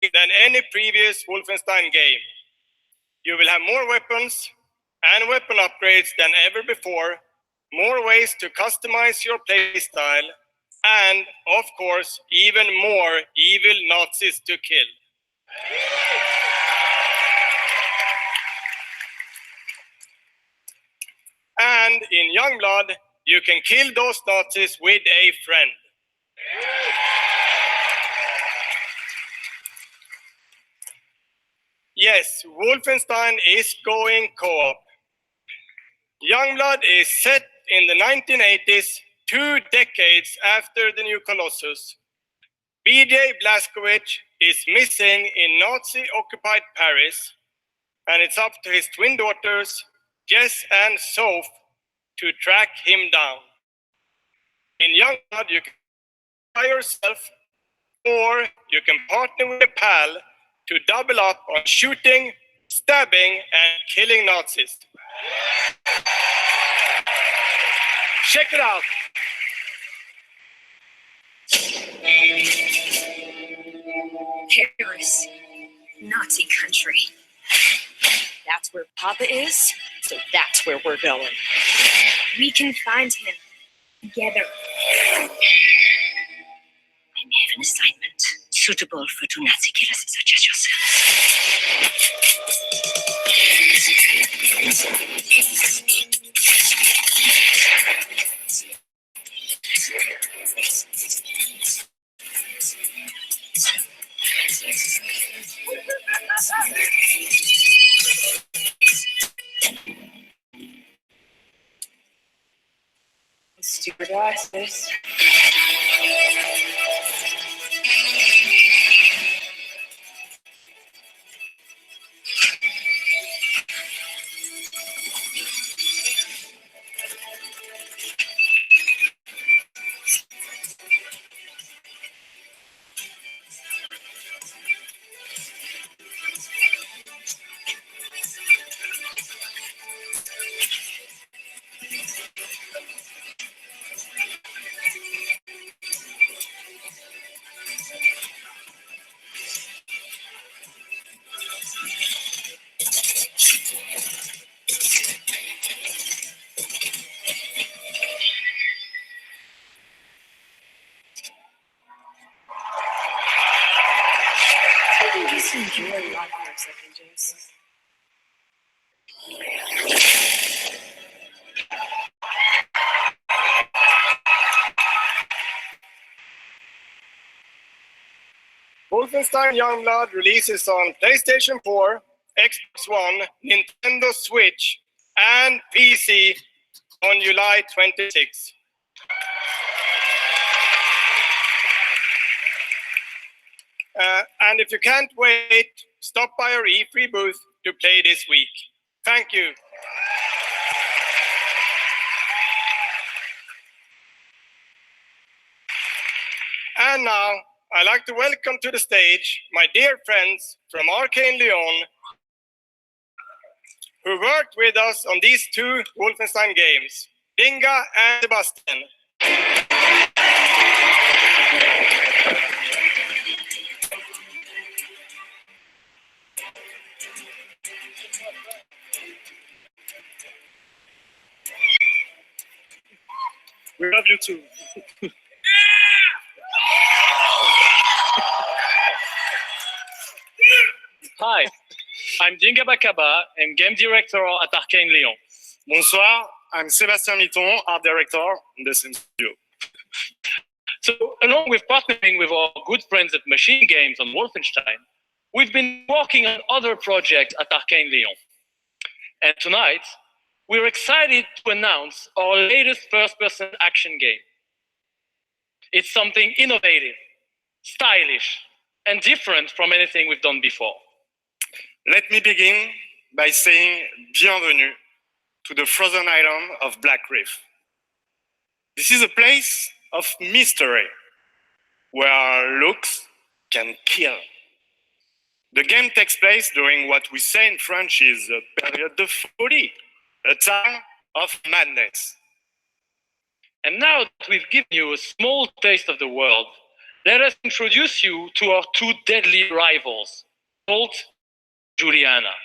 Speaker 6: than any previous Wolfenstein game. You will have more weapons and weapon upgrades than ever before, more ways to customize your playstyle, and, of course, even more evil Nazis to kill. And in Youngblood, you can kill those Nazis with a friend. Yes, Wolfenstein is going co-op. Youngblood is set in the 1980s, 2 decades after the New Colossus. BJ Blazkowicz is missing in Nazi-occupied Paris, and it's up to his twin daughters, Jess and Soph, to track him down. In Youngblood, you can by yourself, or you can partner with a pal to double up on shooting, stabbing, and killing Nazis. Check it out.
Speaker 2: Paris, Nazi country. That's where Papa is, so that's where we're going. We can find him together. I may have an assignment suitable for 2 Nazi killers such as
Speaker 8: Stewardesses.
Speaker 11: Just enjoy life for a second, James.
Speaker 6: Wolfenstein Youngblood releases on PlayStation 4, Xbox One, Nintendo Switch, and PC on July 26. And if you can't wait, stop by our E3 booth to play this week. Thank you. And now, I'd like to welcome to the stage my dear friends from Arcane Lyon, who worked with us on these two Wolfenstein games, Dinga and Sebastian.
Speaker 24: We love you too. Hi, I'm Dinga Bakaba and game director at Arcane Lyon. Bonsoir, I'm Sébastien Mitton, art director in the same studio. So, along with partnering with our good friends at Machine Games on Wolfenstein, we've been working on other projects at Arcane Lyon. And tonight, we're excited to announce our latest first-person action game. It's something innovative, stylish, and different from anything we've done before.
Speaker 6: Let me begin by saying bienvenue to the frozen island of Black Reef. This is a place of mystery, where looks can kill. The game takes place during what we say in French is a période de folie, a time of madness.
Speaker 24: And now that we've given you a small taste of the world, let us introduce you to our two deadly rivals, Colt and Juliana.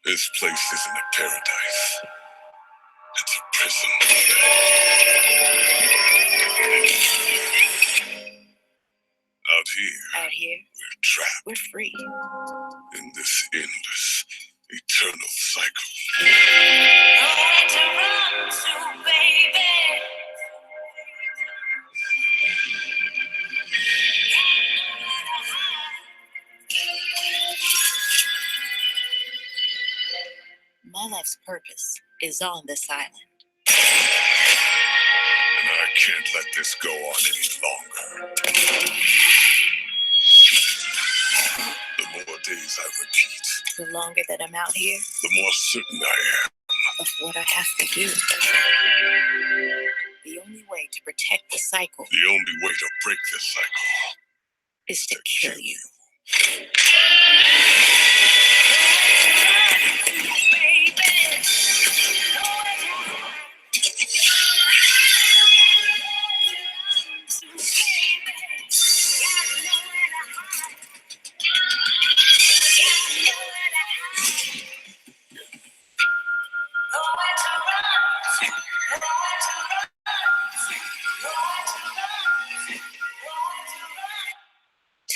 Speaker 5: This place isn't a paradise. It's a prison. Out here, we're trapped.
Speaker 11: We're free.
Speaker 5: In this endless, eternal cycle.
Speaker 11: Nowhere to run to, baby. My life's purpose is on this island.
Speaker 5: And I can't let this go on any longer. The more days I repeat,
Speaker 11: The longer that I'm out here,
Speaker 5: the more certain I am
Speaker 11: of what I have to do. The only way to protect the cycle
Speaker 5: the only way to break this cycle
Speaker 11: is to kill you.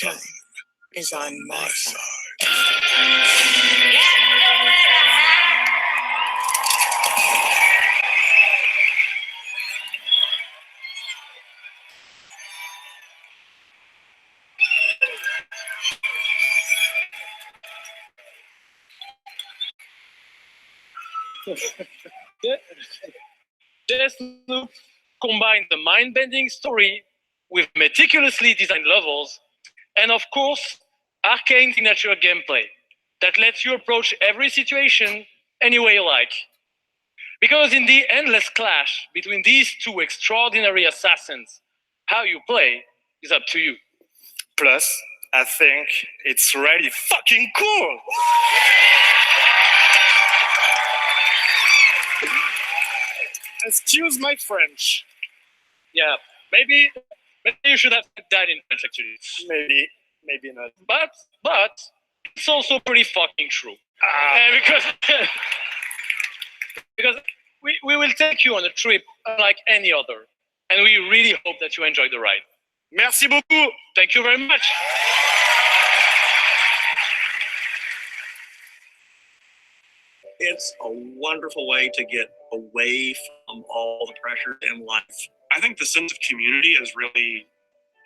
Speaker 11: Time is on my side.
Speaker 24: Deathloop combines the mind-bending story with meticulously designed levels, and of course, arcane signature gameplay that lets you approach every situation any way you like. Because in the endless clash between these two extraordinary assassins, how you play is up to you.
Speaker 6: Plus, I think it's really fucking cool. Excuse my French.
Speaker 24: Yeah, maybe you should have said that in French, actually.
Speaker 6: Maybe. maybe not.
Speaker 7: But it's also pretty fucking true. Because we will take you on a trip unlike any other, and we really hope that you enjoy the ride. Merci beaucoup. Thank you very much.
Speaker 14: It's a wonderful way to get away from all the pressure in life. I think the sense of community has really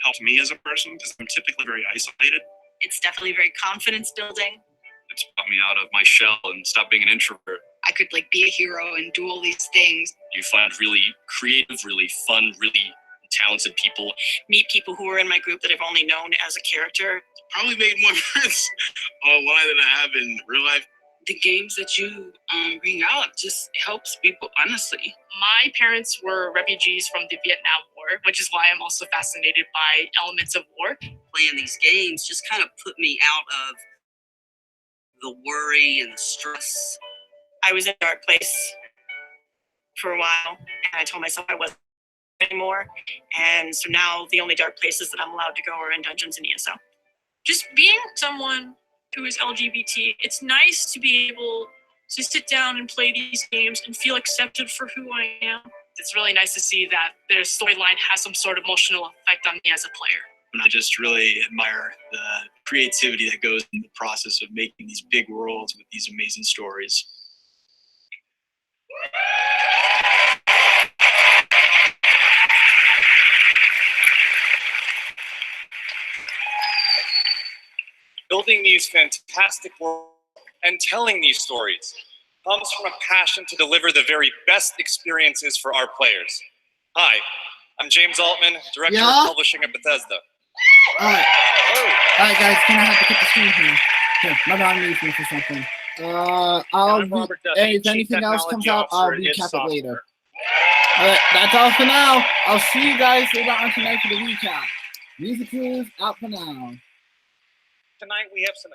Speaker 14: helped me as a person because I'm typically very isolated.
Speaker 23: It's definitely very confidence building.
Speaker 14: It's brought me out of my shell and stop being an introvert.
Speaker 15: I could like be a hero and do all these things.
Speaker 14: You find really creative, really fun, really talented people.
Speaker 23: Meet people who are in my group that I've only known as a character.
Speaker 20: Probably made more friends online than I have in real life.
Speaker 8: The games that you bring out just helps people, honestly.
Speaker 17: My parents were refugees from the Vietnam War, which is why I'm also fascinated by elements of war.
Speaker 22: Playing these games just kind of put me out of the worry and the stress.
Speaker 23: I was in a dark place for a while, and I told myself I wasn't anymore. And so now the only dark places that I'm allowed to go are in dungeons and ESO.
Speaker 17: Just being someone who is LGBT, it's nice to be able to sit down and play these games and feel accepted for who I am. It's really nice to see that their storyline has some sort of emotional effect on me as a player.
Speaker 19: And I just really admire the creativity that goes in the process of making these big worlds with these amazing stories.
Speaker 7: Building these fantastic worlds and telling these stories comes from a passion to deliver the very best experiences for our players. Hi, I'm James Altman, Director of Publishing at Bethesda.
Speaker 1: Alright. Alright guys, can I have to cut the screen here? Here, my mom needs me for something. Hey, if anything else comes out, I'll recap it later. Alright, that's all for now. I'll see you guys later on tonight for the recap. MusicClues out for now.
Speaker 7: Tonight we have some